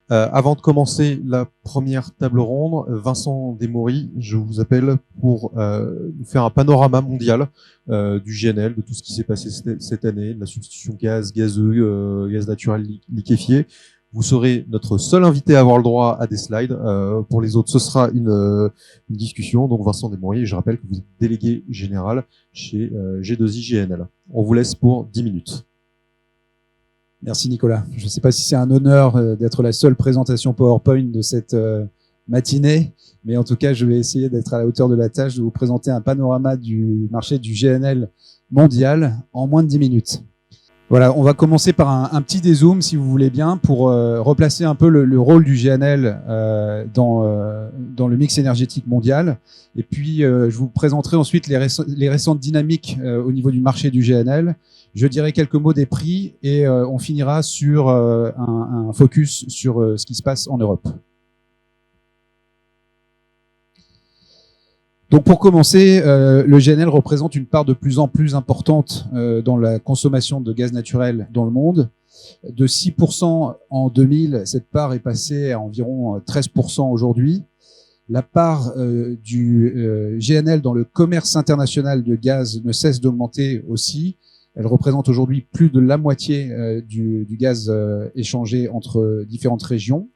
Avant de commencer la première table ronde, Vincent Desmory, je vous appelle pour nous faire un panorama mondial du GNL, de tout ce qui s'est passé cette année, de la substitution gazeux, gaz naturel liquéfié. Vous serez notre seul invité à avoir le droit à des slides. Pour les autres, ce sera une discussion. Donc Vincent Desmory, je rappelle que vous êtes délégué général chez G2I GNL. On vous laisse pour 10 minutes. Merci Nicolas. Je ne sais pas si c'est un honneur d'être la seule présentation PowerPoint de cette matinée, mais en tout cas, je vais essayer d'être à la hauteur de la tâche, de vous présenter un panorama du marché du GNL mondial en moins de 10 minutes. Voilà, on va commencer par un petit dézoom, si vous voulez bien, pour replacer un peu le rôle du GNL dans le mix énergétique mondial. Et puis, je vous présenterai ensuite les récentes dynamiques au niveau du marché du GNL. Je dirai quelques mots des prix et on finira sur un focus sur ce qui se passe en Europe. Donc pour commencer, le GNL représente une part de plus en plus importante dans la consommation de gaz naturel dans le monde. De 6% en 2000, cette part est passée à environ 13% aujourd'hui. La part du GNL dans le commerce international de gaz ne cesse d'augmenter aussi. Elle représente aujourd'hui plus de la moitié du gaz échangé entre différentes régions.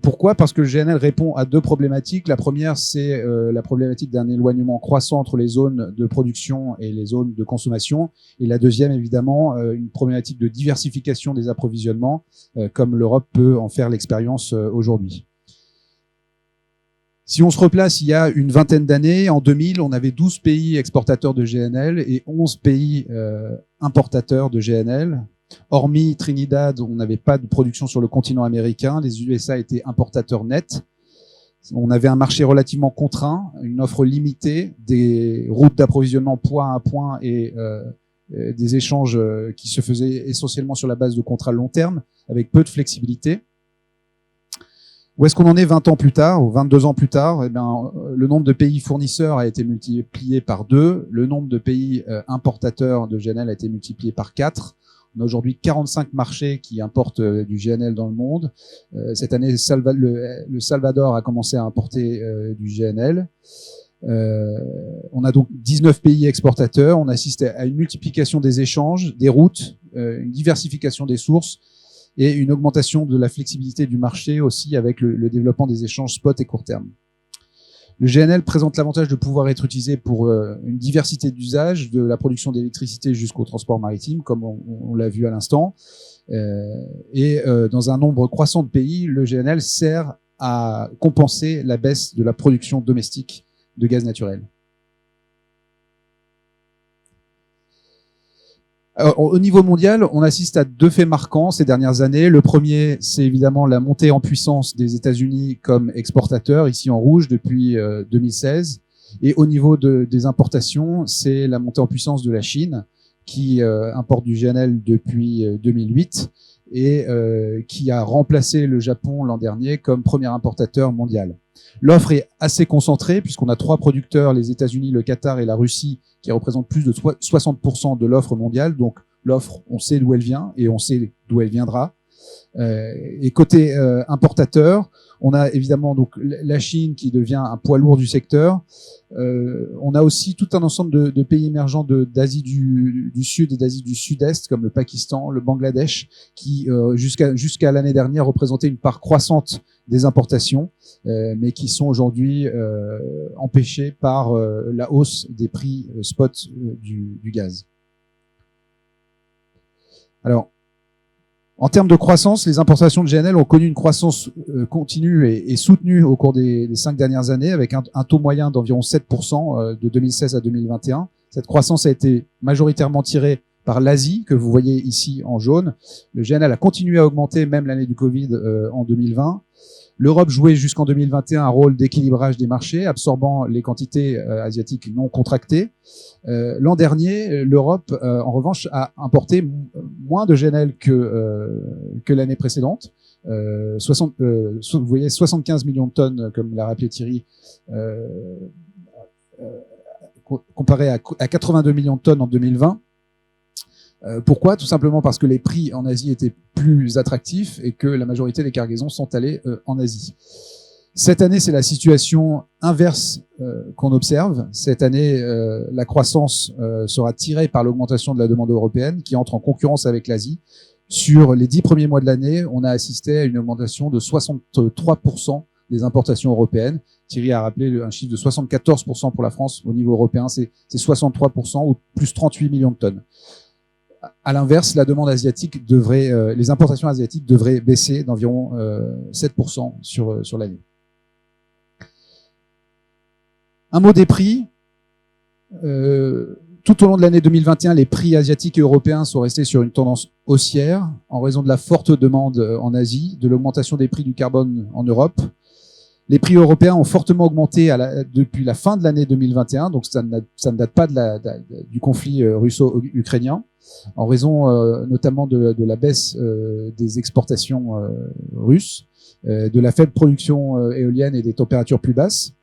Pourquoi ? Parce que le GNL répond à deux problématiques. La première, c'est la problématique d'un éloignement croissant entre les zones de production et les zones de consommation. Et la deuxième, évidemment, une problématique de diversification des approvisionnements, comme l'Europe peut en faire l'expérience aujourd'hui. Si on se replace il y a une vingtaine d'années, en 2000, on avait 12 pays exportateurs de GNL et 11 pays importateurs de GNL. Hormis Trinidad, on n'avait pas de production sur le continent américain. Les USA étaient importateurs nets. On avait un marché relativement contraint, une offre limitée, des routes d'approvisionnement point à point et des échanges qui se faisaient essentiellement sur la base de contrats long terme, avec peu de flexibilité. Où est-ce qu'on en est 20 ans plus tard, ou 22 ans plus tard ? Eh bien, le nombre de pays fournisseurs a été multiplié par 2, le nombre de pays importateurs de GNL a été multiplié par 4. On a aujourd'hui 45 marchés qui importent du GNL dans le monde. Cette année, le Salvador a commencé à importer du GNL. On a donc 19 pays exportateurs. On assiste à une multiplication des échanges, des routes, une diversification des sources, et une augmentation de la flexibilité du marché aussi avec le développement des échanges spot et court terme. Le GNL présente l'avantage de pouvoir être utilisé pour une diversité d'usages, de la production d'électricité jusqu'au transport maritime, comme on l'a vu à l'instant. Dans un nombre croissant de pays, le GNL sert à compenser la baisse de la production domestique de gaz naturel. Alors, au niveau mondial, on assiste à deux faits marquants ces dernières années. Le premier, c'est évidemment la montée en puissance des États-Unis comme exportateurs, ici en rouge, depuis 2016. Et au niveau des importations, c'est la montée en puissance de la Chine, qui importe du GNL depuis 2008 et qui a remplacé le Japon l'an dernier comme premier importateur mondial. L'offre est assez concentrée puisqu'on a 3 producteurs, les États-Unis, le Qatar et la Russie, qui représentent plus de 60% de l'offre mondiale. Donc l'offre, on sait d'où elle vient et on sait d'où elle viendra. Et côté importateur, on a évidemment donc la Chine qui devient un poids lourd du secteur. On a aussi tout un ensemble de pays émergents d'Asie du Sud et d'Asie du Sud-Est, comme le Pakistan, le Bangladesh, qui jusqu'à l'année dernière représentaient une part croissante des importations, mais qui sont aujourd'hui empêchés par la hausse des prix spot du gaz. Alors, en termes de croissance, les importations de GNL ont connu une croissance continue et soutenue au cours des 5 dernières années, avec un taux moyen d'environ 7% de 2016 à 2021. Cette croissance a été majoritairement tirée par l'Asie, que vous voyez ici en jaune. Le GNL a continué à augmenter, même l'année du Covid en 2020. L'Europe jouait jusqu'en 2021 un rôle d'équilibrage des marchés, absorbant les quantités asiatiques non contractées. L'an dernier, l'Europe, en revanche, a importé moins de GNL que l'année précédente. Vous voyez 75 millions de tonnes, comme l'a rappelé Thierry, comparé à 82 millions de tonnes en 2020. Pourquoi? Tout simplement parce que les prix en Asie étaient plus attractifs et que la majorité des cargaisons sont allées en Asie. Cette année, c'est la situation inverse qu'on observe. Cette année, la croissance sera tirée par l'augmentation de la demande européenne qui entre en concurrence avec l'Asie. Sur les 10 premiers mois de l'année, on a assisté à une augmentation de 63% des importations européennes. Thierry a rappelé un chiffre de 74% pour la France. Au niveau européen, c'est 63% ou plus 38 millions de tonnes. À l'inverse, la demande asiatique les importations asiatiques devraient baisser d'environ 7% sur l'année. Un mot des prix. Tout au long de l'année 2021, les prix asiatiques et européens sont restés sur une tendance haussière en raison de la forte demande en Asie, de l'augmentation des prix du carbone en Europe. Les prix européens ont fortement augmenté depuis la fin de l'année 2021, donc ça ne date pas du conflit russo-ukrainien, en raison notamment de la baisse des exportations russes, de la faible production éolienne et des températures plus basses.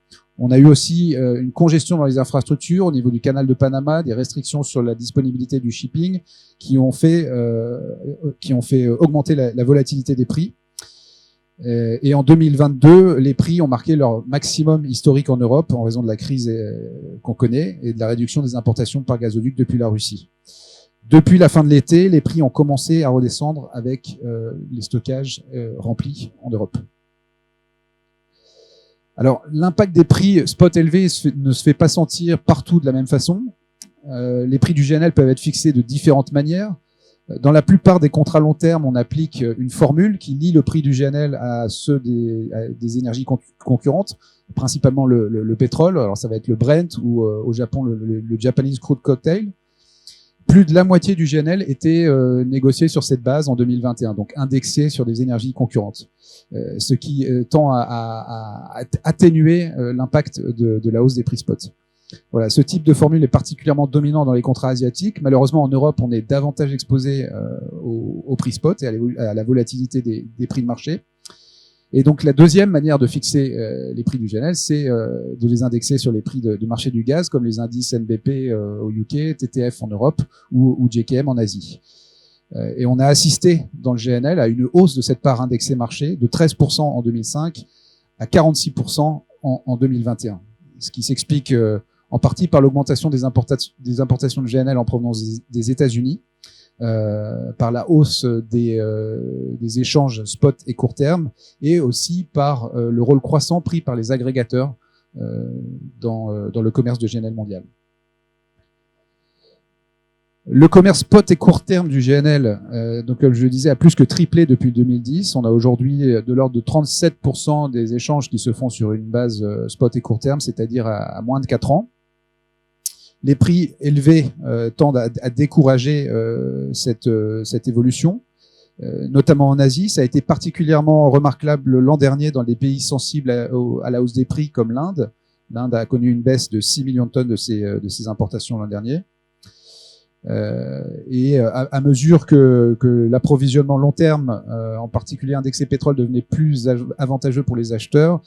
On a eu aussi une congestion dans les infrastructures au niveau du canal de Panama, des restrictions sur la disponibilité du shipping qui ont fait augmenter la volatilité des prix. Et en 2022, les prix ont marqué leur maximum historique en Europe en raison de la crise qu'on connaît et de la réduction des importations par gazoduc depuis la Russie. Depuis la fin de l'été, les prix ont commencé à redescendre avec les stockages remplis en Europe. Alors, l'impact des prix spot élevés ne se fait pas sentir partout de la même façon. Les prix du GNL peuvent être fixés de différentes manières. Dans la plupart des contrats long terme, on applique une formule qui lie le prix du GNL à ceux des énergies concurrentes, principalement le pétrole. Alors, ça va être le Brent ou au Japon, le Japanese Crude Cocktail. Plus de la moitié du GNL était négocié sur cette base en 2021, donc indexé sur des énergies concurrentes, ce qui tend à atténuer l'impact de la hausse des prix spot. Voilà, ce type de formule est particulièrement dominant dans les contrats asiatiques. Malheureusement, en Europe, on est davantage exposé au prix spot et à la volatilité des prix de marché. Et donc, la deuxième manière de fixer les prix du GNL, c'est de les indexer sur les prix de marché du gaz, comme les indices NBP au UK, TTF en Europe ou JKM en Asie. Et on a assisté dans le GNL à une hausse de cette part indexée marché de 13% en 2005 à 46% en 2021. Ce qui s'explique en partie par l'augmentation des importations de GNL en provenance des États-Unis, par la hausse des échanges spot et court terme, et aussi par le rôle croissant pris par les agrégateurs dans le commerce de GNL mondial. Le commerce spot et court terme du GNL, donc comme je le disais, a plus que triplé depuis 2010. On a aujourd'hui de l'ordre de 37% des échanges qui se font sur une base spot et court terme, c'est-à-dire à moins de 4 ans. Les prix élevés tendent à décourager cette évolution, notamment en Asie. Ça a été particulièrement remarquable l'an dernier dans des pays sensibles à la hausse des prix comme l'Inde. L'Inde a connu une baisse de 6 millions de tonnes de ses importations l'an dernier. Et à mesure que l'approvisionnement long terme, en particulier indexé pétrole, devenait plus avantageux pour les acheteurs,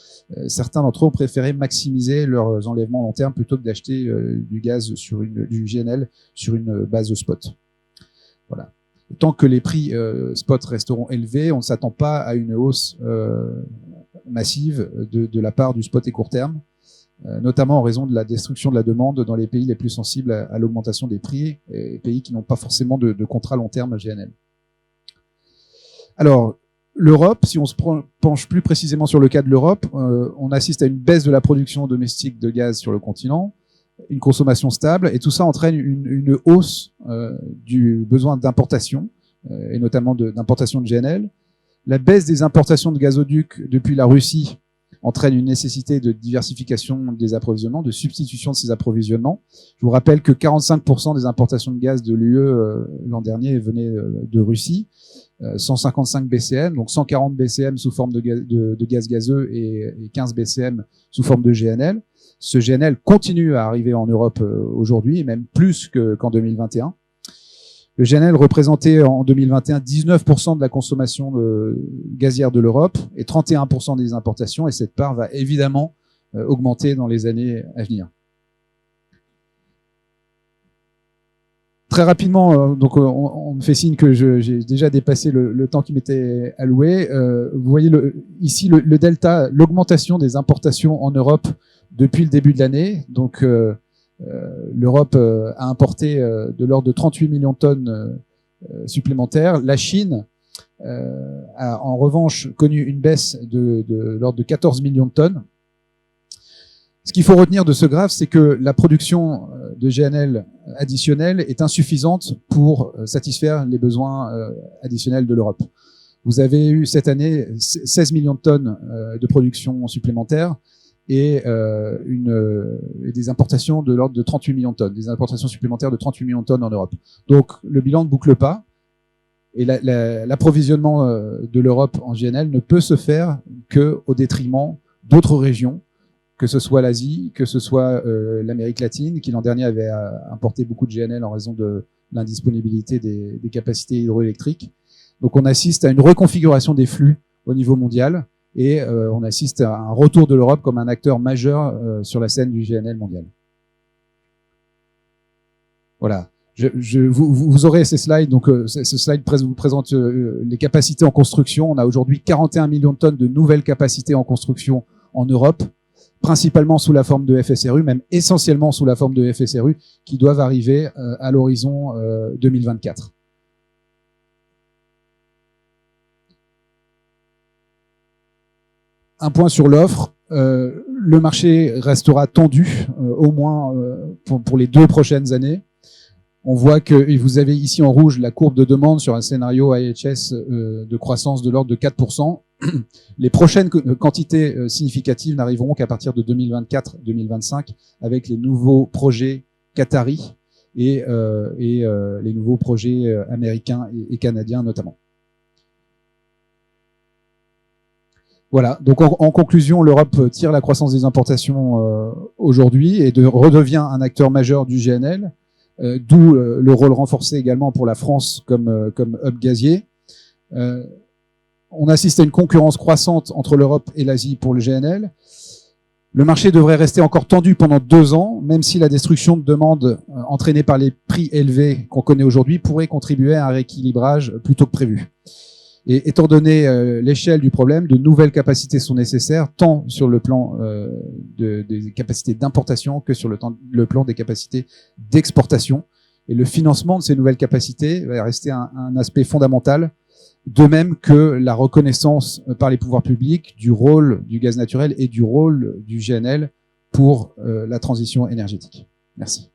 certains d'entre eux ont préféré maximiser leurs enlèvements long terme plutôt que d'acheter du gaz du GNL sur une base spot. Voilà. Tant que les prix spot resteront élevés, on ne s'attend pas à une hausse massive de la part du spot et court terme, notamment en raison de la destruction de la demande dans les pays les plus sensibles à l'augmentation des prix et pays qui n'ont pas forcément de contrat long terme GNL. Alors, l'Europe, si on se penche plus précisément sur le cas de l'Europe, on assiste à une baisse de la production domestique de gaz sur le continent, une consommation stable, et tout ça entraîne une hausse du besoin d'importation, et notamment d'importation de GNL. La baisse des importations de gazoducs depuis la Russie entraîne une nécessité de diversification des approvisionnements, de substitution de ces approvisionnements. Je vous rappelle que 45% des importations de gaz de l'UE l'an dernier venaient de Russie, 155 BCM, donc 140 BCM sous forme de gaz gazeux et 15 BCM sous forme de GNL. Ce GNL continue à arriver en Europe aujourd'hui, et même plus qu'en 2021. Le GNL représentait en 2021 19% de la consommation gazière de l'Europe et 31% des importations, et cette part va évidemment augmenter dans les années à venir. Très rapidement, donc on me fait signe que j'ai déjà dépassé le temps qui m'était alloué. Vous voyez ici le delta, l'augmentation des importations en Europe depuis le début de l'année. Donc l'Europe a importé de l'ordre de 38 millions de tonnes supplémentaires. La Chine a en revanche connu une baisse de l'ordre de 14 millions de tonnes. Ce qu'il faut retenir de ce graphe, c'est que la production de GNL additionnelle est insuffisante pour satisfaire les besoins additionnels de l'Europe. Vous avez eu cette année 16 millions de tonnes de production supplémentaire et des importations de l'ordre de 38 millions de tonnes, des importations supplémentaires de 38 millions de tonnes en Europe. Donc le bilan ne boucle pas et l'approvisionnement de l'Europe en GNL ne peut se faire qu'au détriment d'autres régions, que ce soit l'Asie, que ce soit l'Amérique latine, qui l'an dernier avait importé beaucoup de GNL en raison de l'indisponibilité des capacités hydroélectriques. Donc on assiste à une reconfiguration des flux au niveau mondial et on assiste à un retour de l'Europe comme un acteur majeur sur la scène du GNL mondial. Voilà. Vous aurez ces slides. Donc ce slide vous présente les capacités en construction. On a aujourd'hui 41 millions de tonnes de nouvelles capacités en construction en Europe, principalement sous la forme de FSRU, même essentiellement sous la forme de FSRU, qui doivent arriver à l'horizon 2024. Un point sur l'offre. Le marché restera tendu, au moins pour les 2 prochaines années. On voit que vous avez ici en rouge la courbe de demande sur un scénario IHS de croissance de l'ordre de 4%. Les prochaines quantités significatives n'arriveront qu'à partir de 2024-2025 avec les nouveaux projets qataris et les nouveaux projets américains et canadiens notamment. Voilà, donc en conclusion, l'Europe tire la croissance des importations aujourd'hui et redevient un acteur majeur du GNL, d'où le rôle renforcé également pour la France comme hub gazier. On assiste à une concurrence croissante entre l'Europe et l'Asie pour le GNL. Le marché devrait rester encore tendu pendant 2 ans, même si la destruction de demande entraînée par les prix élevés qu'on connaît aujourd'hui pourrait contribuer à un rééquilibrage plus tôt que prévu. Et étant donné l'échelle du problème, de nouvelles capacités sont nécessaires, tant sur le plan des capacités d'importation que sur le plan des capacités d'exportation. Et le financement de ces nouvelles capacités va rester un aspect fondamental, de même que la reconnaissance par les pouvoirs publics du rôle du gaz naturel et du rôle du GNL pour la transition énergétique. Merci.